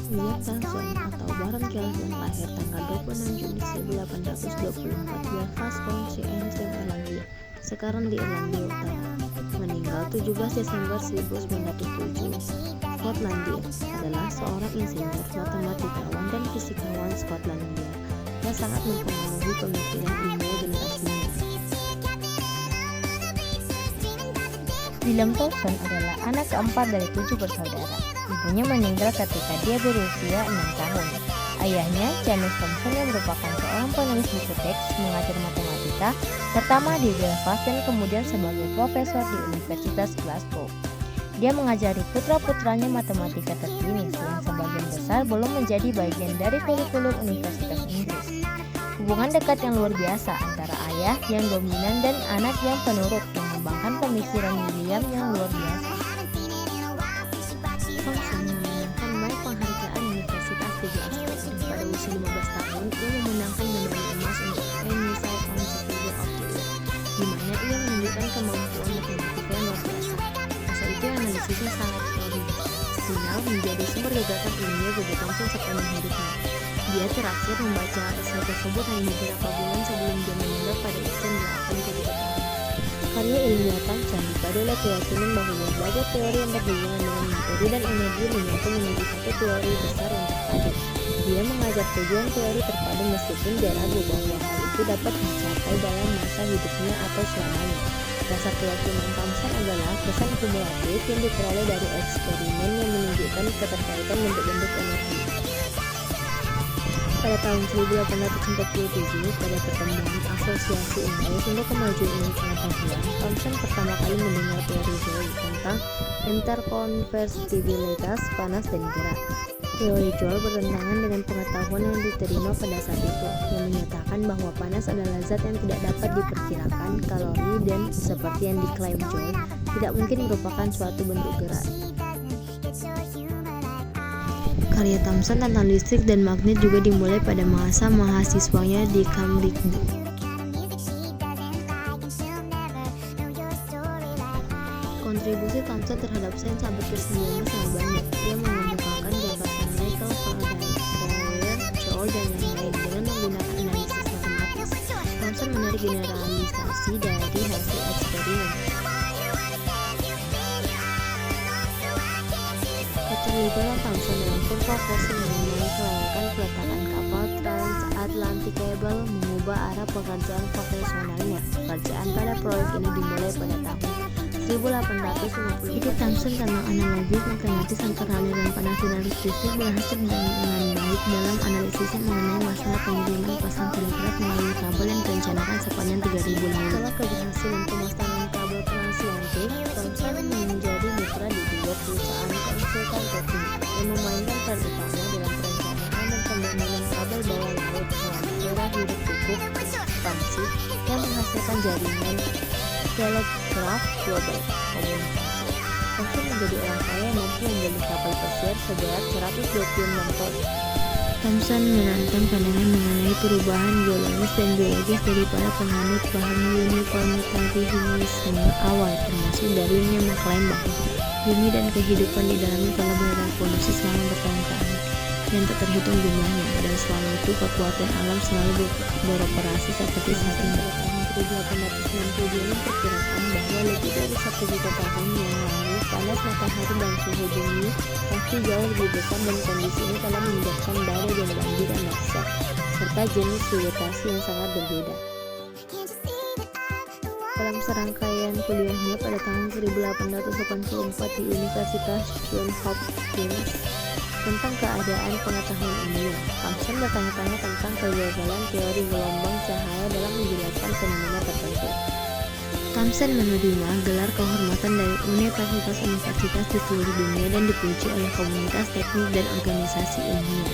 William Thomson atau Baron Kelvin lahir tanggal 26 Juni 1824 di Belfast, County Antrim, Irlandia, sekarang di Irlandia Utara. Meninggal 17 Desember 1907. Skotlandia adalah seorang insinyur, matematikawan, dan fisikawan Skotlandia yang sangat mempengaruhi pemikiran ilmiah generasinya. William Thomson adalah anak keempat dari 7 bersaudara. Ibunya meninggal ketika dia berusia 6 tahun. Ayahnya, James Thomson, yang merupakan seorang penulis buku teks, mengajar matematika, pertama di Belfast dan kemudian sebagai profesor di Universitas Glasgow. Dia mengajari putra-putranya matematika terkini yang sebagian besar belum menjadi bagian dari kurikulum Universitas Inggris. Hubungan dekat yang luar biasa antara ayah yang dominan dan anak yang penurut mengembangkan pemikiran William yang luar biasa. Thomson memenangkan banyak penghargaan Universitas di Glasgow dan pada usia 15 tahun ia memenangkan medali emas untuk Insight on Survival of the Earth, di mana ia menunjukkan kemampuan matematika yang luar biasa. Masa itu analisisnya sangat original menjadi sumber gagasan ilmiah bagi Thomson sepanjang hidupnya. Dia terakhir membaca esai tersebut hanya beberapa bulan sebelum dia meninggal pada usia 83 tahun. Karya ilmiah Thomson dipadu oleh keyakinan bahwa berbagai teori yang berhubungan dengan materi dan energi menyatu menjadi satu teori besar yang terpadu. Dia mengajar tujuan teori terpadu meskipun dia ragu bahwa hal itu dapat dicapai dalam masa hidupnya atau selamanya. Dasar keyakinan Thomson adalah kesan kumulatif yang diperoleh dari eksperimen yang menunjukkan keterkaitan bentuk-bentuk energi. Pada tahun 1847, pada pertemuan Asosiasi Inggris untuk Kemajuan Ilmu Pengetahuan, Thomson pertama kali mendengar teori Joule tentang interkonversibilitas panas dan gerak. Teori Joule bertentangan dengan pengetahuan yang diterima pada saat itu, yang menyatakan bahwa panas adalah zat yang tidak dapat diperkirakan kalori dan, seperti yang diklaim Joule, tidak mungkin merupakan suatu bentuk gerak. Karya Thomson tentang listrik dan magnet juga dimulai pada masa mahasiswanya di Cambridge. Kontribusi Thomson terhadap sains abad ke-19 sangat banyak. Ia mengemukakan gagasan Michael Faraday, Joule, dan lain-lain dengan menggunakan analisis matematis. Thomson menarik generalisasi dari hasil eksperimen. Keterlibatan Thomson dalam provokasi mengenai kelayakan peletakan kapal Transatlantic Cable mengubah arah pekerjaan profesionalnya. Pekerjaan pada proyek ini dimulai pada tahun 1850. Ide Thomson tentang analogi matematis antara aliran panas dan listrik berhasil dengan baik dalam analisisnya mengenai masalah pengiriman pasang telegraf melalui kabel yang direncanakan sepanjang 3000 mil. Setelah keberhasilan pemasangan kabel transatlantik, Thomson menjadi mitra di dua perusahaan konsultan teknik yang memainkan peran utama dalam perencanaan dan pembangunan kabel bawah laut selama era hidup pikuk ekspansi yang menghasilkan jaringan telegraf global komunikasi. Thomson menjadi orang kaya yang mampu membeli kapal pesiar seberat 126 ton. Thomson menantang pandangan mengenai perubahan geologis dan biologis dari para penganut paham uniformitarianisme awal, termasuk darinya mengklaim bahwa bumi dan kehidupan di dalamnya telah berevolusi selama bertahun-tahun dan tak terhitung jumlahnya, dan selama itu kekuatan alam selalu beroperasi seperti saat ini. Pada tahun 1862 memperkirakan bahwa lebih dari 1 juta tahun yang lalu panas matahari dan suhu bumi pasti jauh lebih besar, dan kondisi ini telah menyebabkan badai dan banjir yang dahsyat serta jenis vegetasi yang sangat berbeda. Dalam serangkaian kuliahnya pada tahun 1884 di Universitas Johns Hopkins tentang keadaan pengetahuan ilmiah, Thomson bertanya-tanya tentang kegagalan teori gelombang cahaya dalam menjelaskan fenomena tertentu. Thomson menerima gelar kehormatan dari universitas-universitas di seluruh dunia dan dipuji oleh komunitas teknik dan organisasi ilmiah.